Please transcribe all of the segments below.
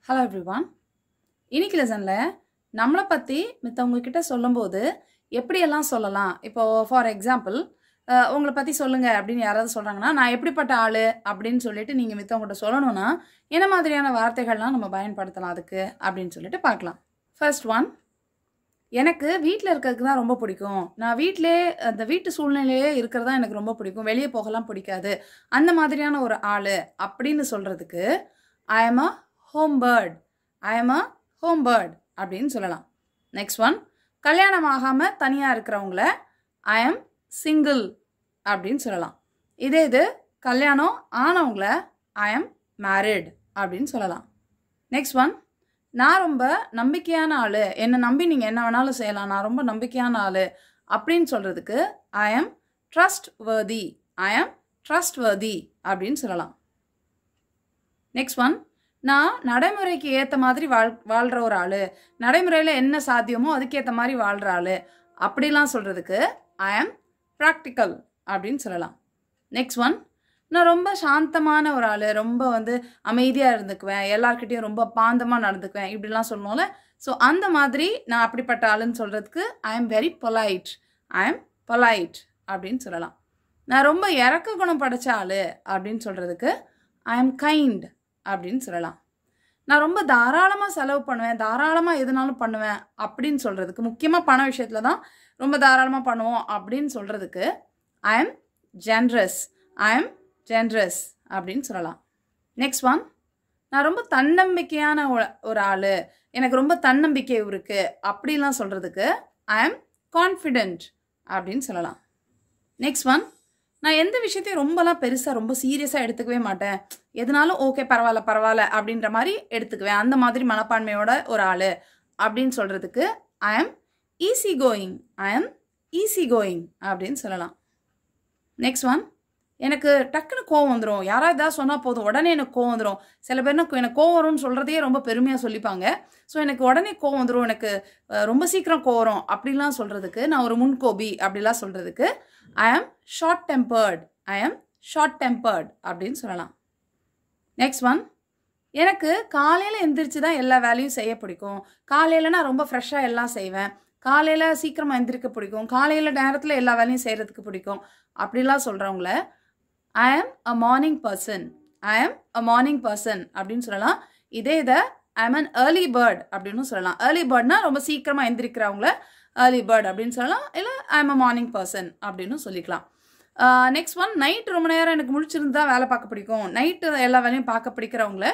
Hello everyone. இன்னைக்கு லெசனில் நம்மளை பற்றி மித்தவங்க கிட்ட சொல்லும்போது எப்படியெல்லாம் சொல்லலாம். இப்போது ஃபார் எக்ஸாம்பிள் உங்களை பற்றி சொல்லுங்கள் அப்படின்னு யாராவது சொல்கிறாங்கன்னா, நான் எப்படிப்பட்ட ஆள் அப்படின்னு சொல்லிட்டு நீங்கள் மித்தவங்ககிட்ட சொல்லணும்னா என்ன மாதிரியான வார்த்தைகள்லாம் நம்ம பயன்படுத்தலாம் அதுக்கு அப்படின்னு சொல்லிட்டு பார்க்கலாம். ஃபர்ஸ்ட் ஒன், எனக்கு வீட்டில் இருக்கிறதுக்கு தான் ரொம்ப பிடிக்கும். நான் வீட்டிலே அந்த வீட்டு சூழ்நிலையே இருக்கிறது தான் எனக்கு ரொம்ப பிடிக்கும். வெளியே போகலாம் பிடிக்காது. அந்த மாதிரியான ஒரு ஆள் அப்படின்னு சொல்கிறதுக்கு I am a home bird. I am a home bird அப்படின்னு சொல்லலாம். நெக்ஸ்ட் ஒன், கல்யாணம் ஆகாமல் தனியாக இருக்கிறவங்கள ஐ எம் சிங்கிள் அப்படின்னு சொல்லலாம். இது கல்யாணம் ஆனவங்கள ஐ எம் மேரிட் அப்படின்னு சொல்லலாம். நெக்ஸ்ட் ஒன், நான் ரொம்ப நம்பிக்கையான ஆள், என்னை நம்பி நீங்கள் என்ன வேணாலும் செய்யலாம், நான் ரொம்ப நம்பிக்கையான ஆள் அப்படின்னு சொல்கிறதுக்கு I M trust worthy. I am trust worthy அப்படின்னு சொல்லலாம். நெக்ஸ்ட் ஒன், நான் நடைமுறைக்கு ஏற்ற மாதிரி வாழ்கிற ஒரு ஆள், நடைமுறையில் என்ன சாத்தியமோ அதுக்கேற்ற மாதிரி வாழ்கிற ஆள் அப்படிலாம் சொல்கிறதுக்கு ஐ எம் ப்ராக்டிக்கல் அப்படின்னு சொல்லலாம். நெக்ஸ்ட் ஒன், நான் ரொம்ப சாந்தமான ஒரு ஆள், ரொம்ப அமைதியாக இருந்துக்குவேன், எல்லார்கிட்டையும் ரொம்ப பாந்தமாக நடந்துக்குவேன் இப்படிலாம் சொல்லணும்ல. ஸோ அந்த மாதிரி நான் அப்படிப்பட்ட ஆளுன்னு சொல்கிறதுக்கு I am very polite. I am polite அப்படின்னு சொல்லலாம். நான் ரொம்ப இறக்க குணம் படைச்ச ஆள் அப்படின்னு சொல்கிறதுக்கு ஐ எம் கைண்ட் அப்படின்னு சொல்லலாம். நான் ரொம்ப தாராளமாக செலவு பண்ணுவேன், தாராளமாக எதுனாலும் பண்ணுவேன் அப்படின்னு சொல்கிறதுக்கு, முக்கியமாக பண விஷயத்தில் தான் ரொம்ப தாராளமாக பண்ணுவோம் அப்படின்னு சொல்கிறதுக்கு I M generous. I am generous அப்படின்னு சொல்லலாம். நெக்ஸ்ட் ஒன், நான் ரொம்ப தன்னம்பிக்கையான ஒரு ஆள், எனக்கு ரொம்ப தன்னம்பிக்கை இருக்குது அப்படிலாம் சொல்கிறதுக்கு ஐ எம் கான்ஃபிடென்ட் அப்படின்னு சொல்லலாம். நெக்ஸ்ட் ஒன், நான் எந்த விஷயத்தையும் ரொம்பலாம் பெருசாக ரொம்ப சீரியஸாக எடுத்துக்கவே மாட்டேன், எதுனாலும் ஓகே பரவாயில்ல அப்படின்ற மாதிரி எடுத்துக்குவேன், அந்த மாதிரி மனப்பான்மையோட ஒரு ஆள் அப்படின்னு சொல்கிறதுக்கு I M easy going. I am easy going அப்படின்னு சொல்லலாம். நெக்ஸ்ட் ஒன், எனக்கு டக்குன்னு கோவம் வந்துடும், யாராவது ஏதாவது சொன்னால் போதும் உடனே எனக்கு கோவம் வந்துடும். சில பேர் எனக்கு கோவம் வரும்னு சொல்கிறதையே ரொம்ப பெருமையாக சொல்லிப்பாங்க. ஸோ எனக்கு உடனே கோவம் வந்துடும், எனக்கு ரொம்ப சீக்கிரம் கோவம் வரும் அப்படிலாம் சொல்கிறதுக்கு, நான் ஒரு முன்கோபி அப்படிலாம் சொல்கிறதுக்கு ஐ ஆம் ஷார்ட் டெம்பர்ட். ஐ ஆம் ஷார்ட் டெம்பர்ட் அப்படின்னு சொல்லலாம். நெக்ஸ்ட் ஒன், எனக்கு காலையில் எந்திரிச்சு தான் எல்லா வேலையும் செய்ய பிடிக்கும். காலையில் நான் ரொம்ப ஃப்ரெஷ்ஷாக எல்லாம் செய்வேன், காலையில் சீக்கிரமாக எந்திரிக்க பிடிக்கும், காலையில் நேரத்தில் எல்லா வேலையும் செய்கிறதுக்கு பிடிக்கும் அப்படிலாம் சொல்கிறவங்கள ஐ ஆம் அ மார்னிங் பர்சன். ஐ ஆம் அ மார்னிங் பர்சன் அப்படின்னு சொல்லலாம். இதை ஐ ஆம் அன் ஏர்லி பேர்ட் அப்படின்னு சொல்லலாம். ஏர்லி பேர்ட்னா ரொம்ப சீக்கிரமாக எந்திரிக்கிறவங்கள ஏர்லி பேர்ட் அப்படின்னு சொல்லலாம், இல்லை ஐ ஆம் அ மார்னிங் பர்சன் அப்படின்னு சொல்லிக்கலாம். நெக்ஸ்ட் ஒன், நைட் ரொம்ப நேரம் எனக்கு முழிச்சிருந்து தான் வேலை பார்க்க பிடிக்கும், நைட்டு எல்லா வேலையும் பார்க்க பிடிக்கிறவங்கள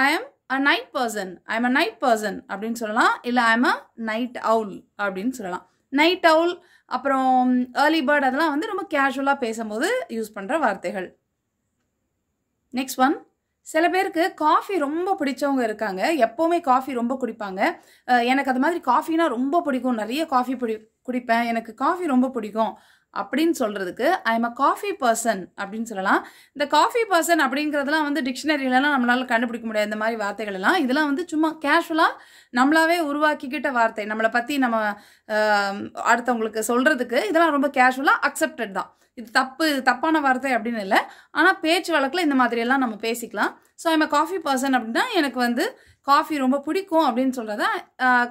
ஐ ஆம் அ நைட் பர்சன். ஐ ஆம் அ நைட் பர்சன் அப்படின்னு சொல்லலாம், இல்லை ஐ ஆம் அ நைட் அவுல் அப்படின்னு சொல்லலாம். நைட் அவுல் அப்புறம் ஏர்லி பேர்ட் அதெல்லாம் ரொம்ப கேஷுவலாக பேசும்போது யூஸ் பண்ணுற வார்த்தைகள். நெக்ஸ்ட் ஒன், சில பேருக்கு காஃபி ரொம்ப பிடிச்சவங்க இருக்காங்க, எப்போவுமே காஃபி ரொம்ப குடிப்பாங்க. எனக்கு அது மாதிரி காஃபினா ரொம்ப பிடிக்கும், நிறைய காஃபி குடிப்பேன், எனக்கு காஃபி ரொம்ப பிடிக்கும் அப்படின்னு சொல்கிறதுக்கு I am a coffee person அப்படின்னு சொல்லலாம். இந்த காஃபி பர்சன் அப்படிங்கிறதுலாம் டிக்ஷனரியிலலாம் நம்மளால் கண்டுபிடிக்க முடியாது இந்த மாதிரி வார்த்தைகள் எல்லாம். இதெல்லாம் சும்மா கேஷுவலாக நம்மளாவே உருவாக்கிக்கிட்ட வார்த்தை, நம்மளை பற்றி நம்ம அடுத்தவங்களுக்கு சொல்கிறதுக்கு இதெல்லாம் ரொம்ப கேஷுவலாக அக்செப்டட் தான். இது தப்பான வார்த்தை அப்படின்னு இல்லை, ஆனால் பேச்சு வழக்கில் இந்த மாதிரியெல்லாம் நம்ம பேசிக்கலாம். So I am a coffee person அப்படின்னா எனக்கு காஃபி ரொம்ப பிடிக்கும் அப்படின்னு சொல்கிறத,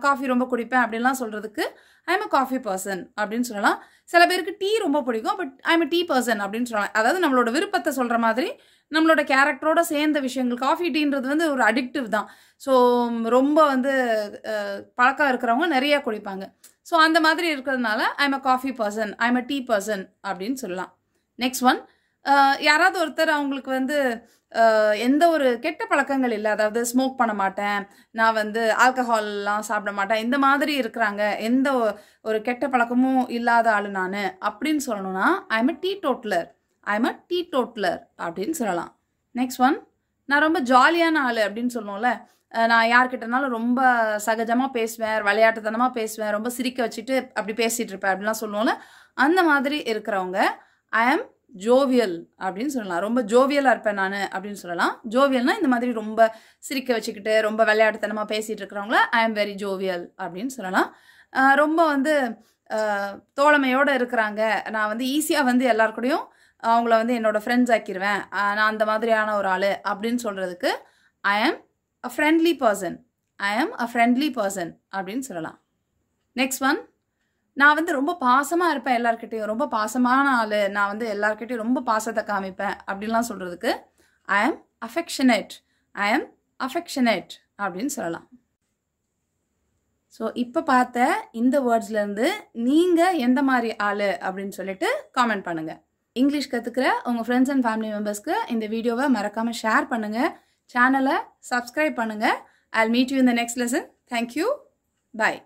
காஃபி ரொம்ப குடிப்பேன் அப்படின்லாம் சொல்கிறதுக்கு I am a coffee person அப்படின்னு சொல்லலாம். சில பேருக்கு டீ ரொம்ப பிடிக்கும், but I am a tea person அப்படின்னு சொல்லலாம். அதாவது நம்மளோட விருப்பத்தை சொல்கிற மாதிரி நம்மளோட கேரக்டரோட சேர்ந்த விஷயங்கள். காஃபி டீன்றது ஒரு அடிக்டிவ் தான். ஸோ ரொம்ப பழக்கம் இருக்கிறவங்க நிறைய குடிப்பாங்க. ஸோ அந்த மாதிரி இருக்கிறதுனால ஐ am a coffee person, I am a tea person அப்படின்னு சொல்லலாம். நெக்ஸ்ட் ஒன், யாராவது ஒருத்தர் அவங்களுக்கு எந்த ஒரு கெட்ட பழக்கங்கள் இல்லை, அதாவது ஸ்மோக் பண்ண மாட்டேன், நான் ஆல்கஹால்லாம் சாப்பிட மாட்டேன், இந்த மாதிரி இருக்கிறாங்க, எந்த ஒரு கெட்ட பழக்கமும் இல்லாத ஆள் நான் அப்படின்னு சொல்லணும்னா ஐ am a tea toddler. I am a tea toddler அப்படின்னு சொல்லலாம். நெக்ஸ்ட் ஒன், நான் ரொம்ப ஜாலியான ஆள் அப்படின்னு சொல்லணும்ல, நான் யார்கிட்டனாலும் ரொம்ப சகஜமாக பேசுவேன், விளையாட்டுத்தனமாக பேசுவேன், ரொம்ப சிரிக்க வச்சுட்டு அப்படி பேசிகிட்டு இருப்பேன் அப்படின்லாம் சொல்லுவோம்ல, அந்த மாதிரி இருக்கிறவங்க ஐ ஆம் ஜோவியல் அப்படின்னு சொல்லலாம். ரொம்ப ஜோவியலாக இருப்பேன் நான் அப்படின்னு சொல்லலாம். ஜோவியல்னா இந்த மாதிரி ரொம்ப சிரிக்க வச்சுக்கிட்டு ரொம்ப விளையாட்டுத்தனமாக பேசிகிட்டு இருக்கிறவங்கள ஐ ஆம் வெரி ஜோவியல் அப்படின்னு சொல்லலாம். ரொம்ப தோழமையோடு இருக்கிறாங்க, நான் ஈஸியாக எல்லாருக்கூடையும் அவங்கள என்னோடய ஃப்ரெண்ட்ஸ் ஆக்கிடுவேன், நான் அந்த மாதிரியான ஒரு ஆள் அப்படின்னு சொல்கிறதுக்கு ஐ ஆம் a friendly person. I am a friendly person அப்படின்னு சொல்லலாம். நெக்ஸ்ட் ஒன், நான் வந்து ரொம்ப பாசமாக இருப்பேன் எல்லாருக்கிட்டையும், ரொம்ப பாசமான ஆள், நான் வந்து எல்லாருக்கிட்டையும் ரொம்ப பாசத்தை காமிப்பேன் அப்படின்லாம் சொல்கிறதுக்கு I am affectionate. I am affectionate அப்படின்னு சொல்லலாம். ஸோ இப்போ பார்த்த இந்த வேர்ட்ஸ்லேருந்து நீங்கள் எந்த மாதிரி ஆள் அப்படின்னு சொல்லிட்டு காமெண்ட் பண்ணுங்கள். இங்கிலீஷ் கற்றுக்கிற உங்கள் ஃப்ரெண்ட்ஸ் அண்ட் ஃபேமிலி மெம்பர்ஸ்க்கு இந்த வீடியோவை மறக்காமல் ஷேர் பண்ணுங்கள். சேனலை சப்ஸ்கிரைப் பண்ணுங்கள். I'll meet you in the next lesson. Thank you. Bye.